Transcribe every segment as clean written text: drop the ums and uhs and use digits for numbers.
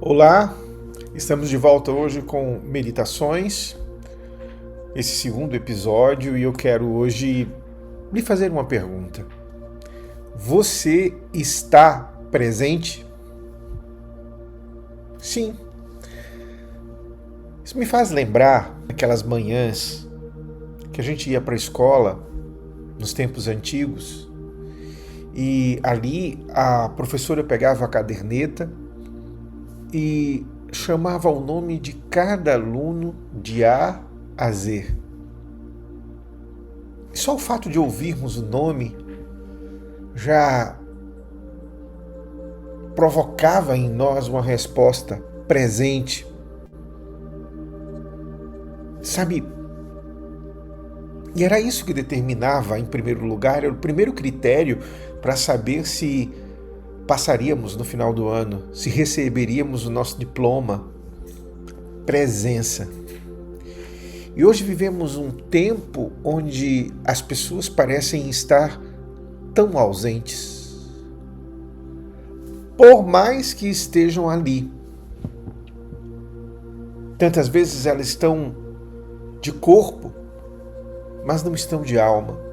Olá, estamos de volta hoje com meditações, esse segundo episódio, e eu quero hoje lhe fazer uma pergunta. Você está presente? Sim. Isso me faz lembrar aquelas manhãs que a gente ia para a escola nos tempos antigos e ali a professora pegava a caderneta e chamava o nome de cada aluno de A a Z. E só o fato de ouvirmos o nome já provocava em nós uma resposta presente. Sabe? E era isso que determinava, em primeiro lugar, era o primeiro critério para saber se passaríamos no final do ano, se receberíamos o nosso diploma. Presença. E hoje vivemos um tempo onde as pessoas parecem estar tão ausentes. Por mais que estejam ali. Tantas vezes elas estão de corpo, mas não estão de alma.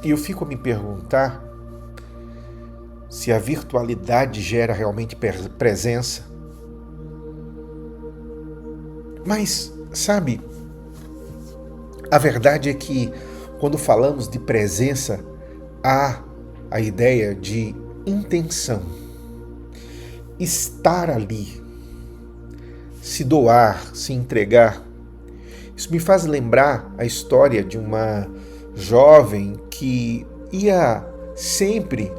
E eu fico a me perguntar se a virtualidade gera realmente presença. Mas, sabe, a verdade é que quando falamos de presença, há a ideia de intenção. Estar ali, se doar, se entregar. Isso me faz lembrar a história de uma jovem que ia sempre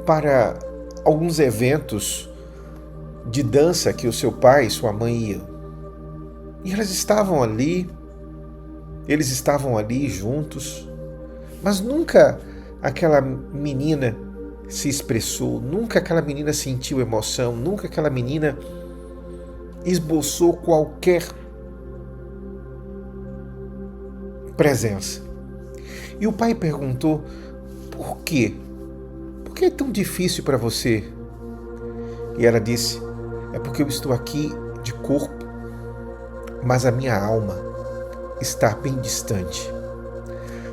para alguns eventos de dança que o seu pai e sua mãe iam. E eles estavam ali juntos, mas nunca aquela menina se expressou, nunca aquela menina sentiu emoção, nunca aquela menina esboçou qualquer presença. E o pai perguntou: por quê? Por que é tão difícil para você? E ela disse: é porque eu estou aqui de corpo, mas a minha alma está bem distante.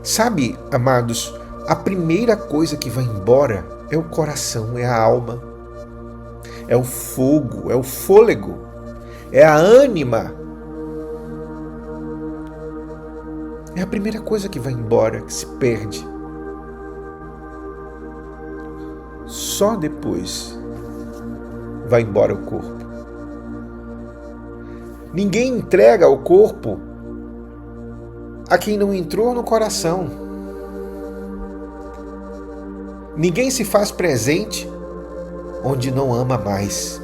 Sabe, amados, a primeira coisa que vai embora é o coração, é a alma, é o fogo, é o fôlego, é a ânima. É a primeira coisa que vai embora, que se perde. Só depois vai embora o corpo. Ninguém entrega o corpo a quem não entrou no coração. Ninguém se faz presente onde não ama mais.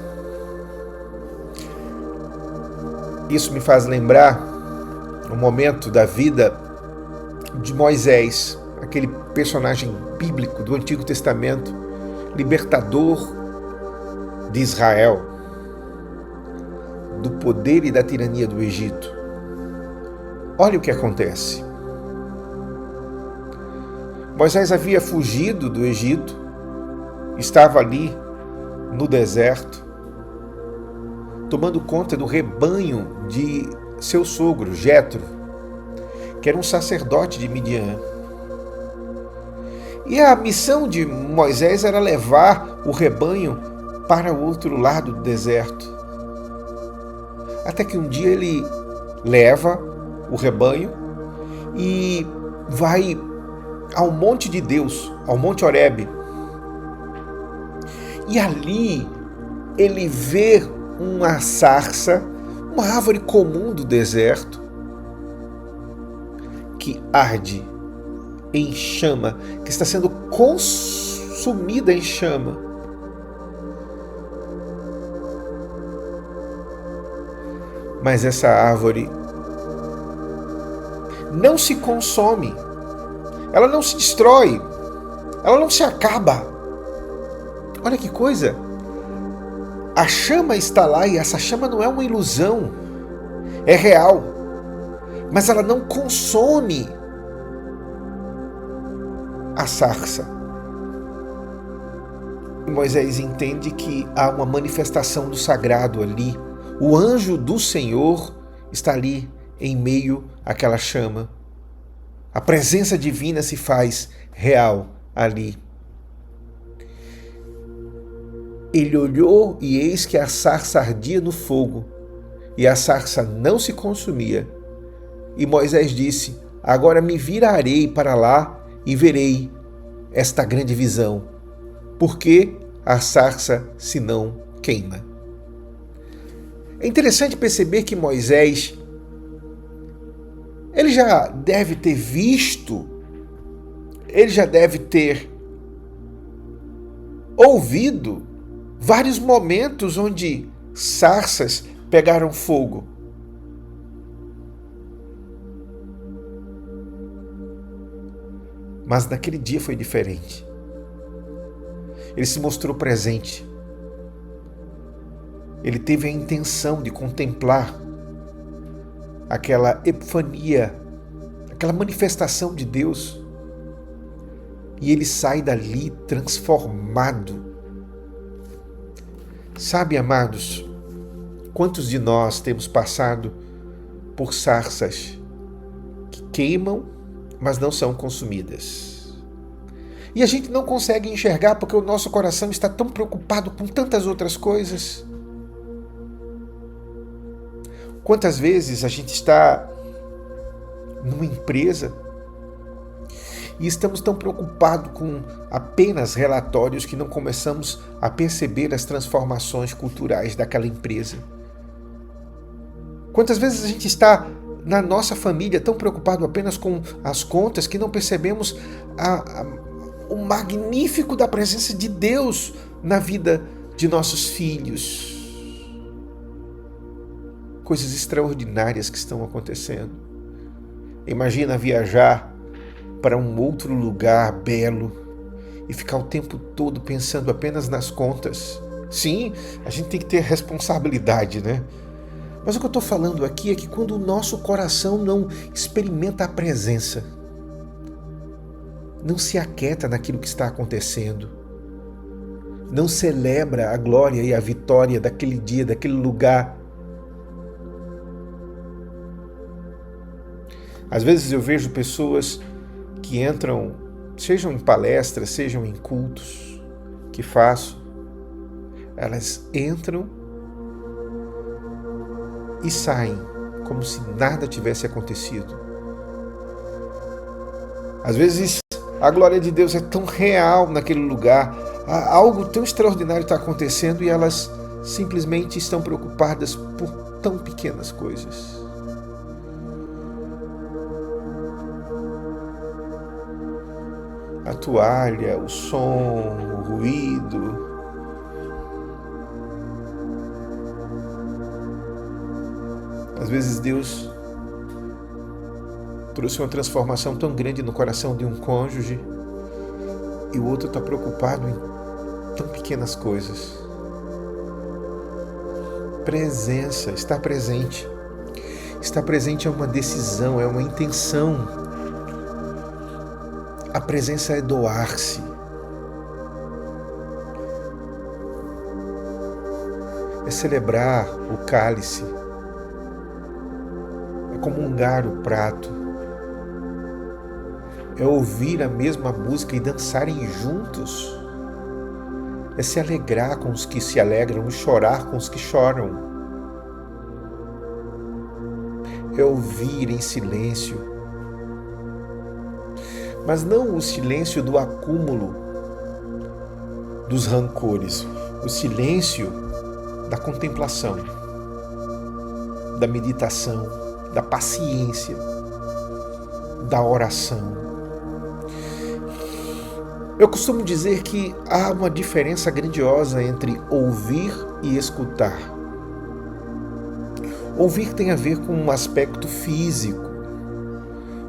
Isso me faz lembrar um momento da vida de Moisés, aquele personagem bíblico do Antigo Testamento, libertador de Israel, do poder e da tirania do Egito. Olha o que acontece. Moisés havia fugido do Egito, estava ali no deserto, tomando conta do rebanho de seu sogro, Jetro, que era um sacerdote de Midian. E a missão de Moisés era levar o rebanho para o outro lado do deserto. Até que um dia ele leva o rebanho e vai ao monte de Deus, ao Monte Horebe. E ali ele vê uma sarça, uma árvore comum do deserto, que arde em chama, que está sendo consumida em chama. Mas essa árvore não se consome, ela não se destrói, ela não se acaba. Olha que coisa! A chama está lá e essa chama não é uma ilusão, é real, mas ela não consome a sarça. Moisés entende que há uma manifestação do sagrado ali. O anjo do Senhor está ali em meio àquela chama. A presença divina se faz real ali. Ele olhou e eis que a sarça ardia no fogo, e a sarça não se consumia. E Moisés disse: agora me virarei para lá e verei esta grande visão. Por que a sarça se não queima? É interessante perceber que Moisés, ele já deve ter visto, ele já deve ter ouvido vários momentos onde sarças pegaram fogo. Mas naquele dia foi diferente. Ele se mostrou presente. Ele teve a intenção de contemplar aquela epifania, aquela manifestação de Deus. E ele sai dali transformado. Sabe, amados, quantos de nós temos passado por sarças que queimam, mas não são consumidas? E a gente não consegue enxergar porque o nosso coração está tão preocupado com tantas outras coisas. Quantas vezes a gente está numa empresa e estamos tão preocupados com apenas relatórios que não começamos a perceber as transformações culturais daquela empresa. Quantas vezes a gente está na nossa família tão preocupado apenas com as contas que não percebemos o magnífico da presença de Deus na vida de nossos filhos. Coisas extraordinárias que estão acontecendo. Imagina viajar para um outro lugar belo e ficar o tempo todo pensando apenas nas contas. Sim, a gente tem que ter responsabilidade, né? Mas o que eu estou falando aqui é que quando o nosso coração não experimenta a presença, não se aquieta naquilo que está acontecendo, não celebra a glória e a vitória daquele dia, daquele lugar. Às vezes eu vejo pessoas que entram, sejam em palestras, sejam em cultos que faço, elas entram e saem como se nada tivesse acontecido. Às vezes a glória de Deus é tão real naquele lugar, algo tão extraordinário está acontecendo e elas simplesmente estão preocupadas por tão pequenas coisas. A toalha, o som, o ruído. Às vezes Deus trouxe uma transformação tão grande no coração de um cônjuge e o outro está preocupado em tão pequenas coisas. Presença, estar presente. Estar presente é uma decisão, é uma intenção. A presença é doar-se. É celebrar o cálice. É comungar o prato. É ouvir a mesma música e dançarem juntos. É se alegrar com os que se alegram e chorar com os que choram. É ouvir em silêncio. Mas não o silêncio do acúmulo dos rancores, o silêncio da contemplação, da meditação, da paciência, da oração. Eu costumo dizer que há uma diferença grandiosa entre ouvir e escutar. Ouvir tem a ver com um aspecto físico,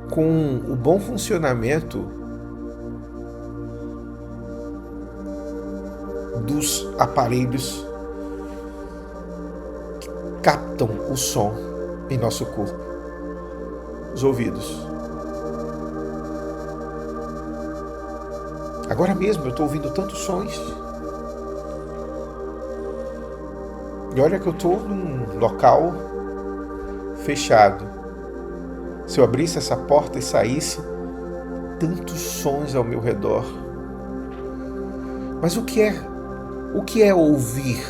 com o bom funcionamento dos aparelhos que captam o som em nosso corpo, os ouvidos. Agora mesmo eu estou ouvindo tantos sons E olha que eu estou num local fechado. Se eu abrisse essa porta e saísse, tantos sons ao meu redor. Mas o que é ouvir?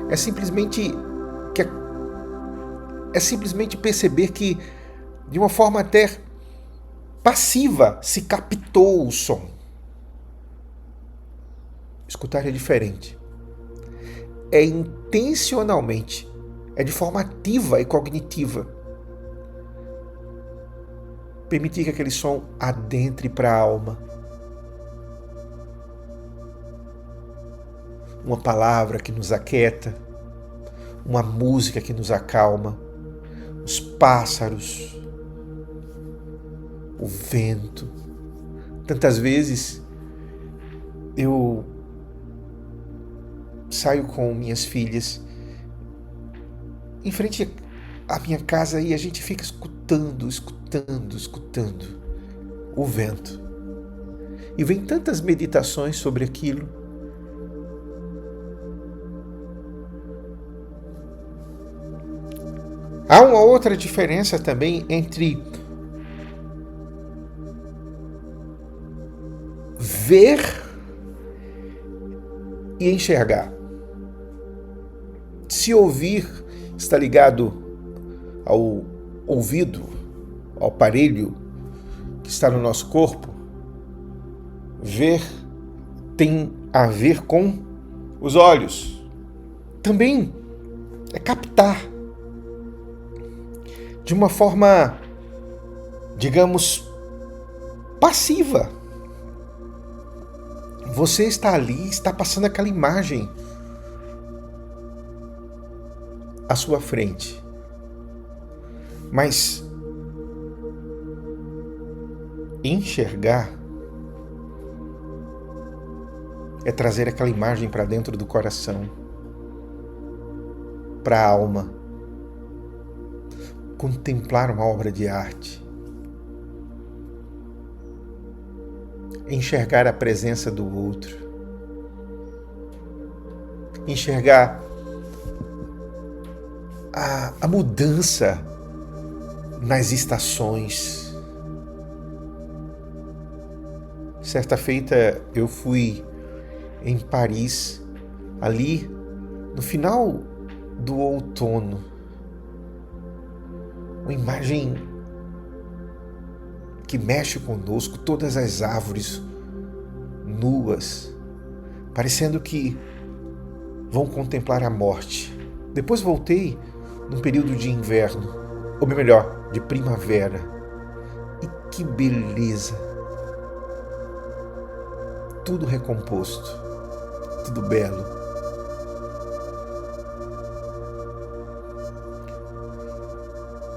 É simplesmente perceber que, de uma forma até passiva, se captou o som. Escutar é diferente. É intencionalmente, é de forma ativa e cognitiva. Permitir que aquele som adentre para a alma. Uma palavra que nos aquieta, uma música que nos acalma, os pássaros, o vento. Tantas vezes eu saio com minhas filhas em frente à minha casa e a gente fica escutando o vento. E vem tantas meditações sobre aquilo. Há uma outra diferença também entre ver e enxergar. Se ouvir está ligado ao ouvido, ao aparelho que está no nosso corpo, ver tem a ver com os olhos. Também é captar de uma forma, digamos, passiva. Você está ali, está passando aquela imagem à sua frente. Mas enxergar é trazer aquela imagem para dentro do coração, para a alma. Contemplar uma obra de arte. Enxergar a presença do outro. Enxergar a mudança nas estações. Certa feita eu fui em Paris, ali no final do outono. Uma imagem que mexe conosco, todas as árvores nuas, parecendo que vão contemplar a morte. Depois voltei num período de inverno, ou melhor, de primavera. E que beleza! Tudo recomposto, tudo belo.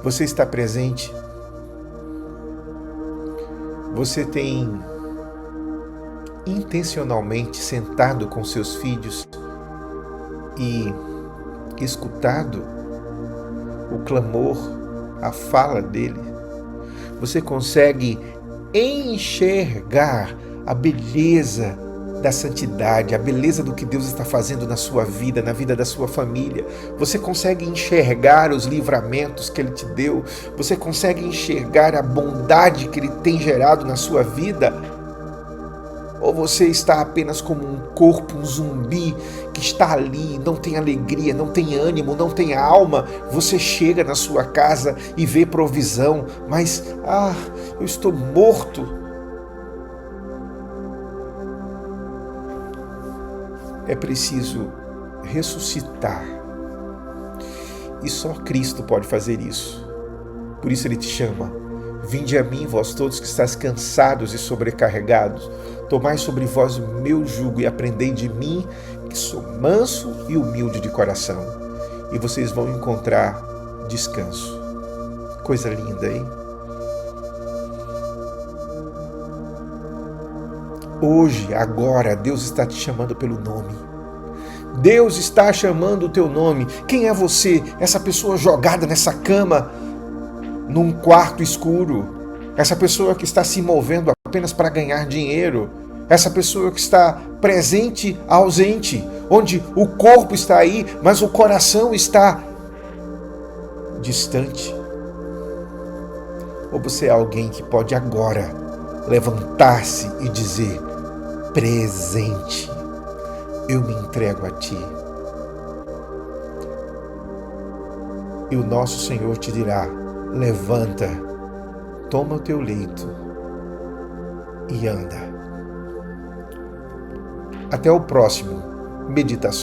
Você está presente? Você tem intencionalmente sentado com seus filhos e escutado o clamor, a fala dele? Você consegue enxergar a beleza da santidade, a beleza do que Deus está fazendo na sua vida, na vida da sua família? Você consegue enxergar os livramentos que Ele te deu? Você consegue enxergar a bondade que Ele tem gerado na sua vida? Ou você está apenas como um corpo, um zumbi que está ali, não tem alegria, não tem ânimo, não tem alma? Você chega na sua casa e vê provisão, mas, eu estou morto. É preciso ressuscitar. E só Cristo pode fazer isso. Por isso Ele te chama. Vinde a mim, vós todos que estáis cansados e sobrecarregados. Tomai sobre vós o meu jugo e aprendei de mim, que sou manso e humilde de coração. E vocês vão encontrar descanso. Coisa linda, hein? Hoje, agora, Deus está te chamando pelo nome. Deus está chamando o teu nome. Quem é você? Essa pessoa jogada nessa cama, num quarto escuro. Essa pessoa que está se movendo apenas para ganhar dinheiro. Essa pessoa que está presente, ausente. onde o corpo está aí, mas o coração está distante? Ou você é alguém que pode agora levantar-se e dizer: presente, eu me entrego a ti. E o nosso Senhor te dirá: levanta, toma o teu leito e anda. Até o próximo Meditação.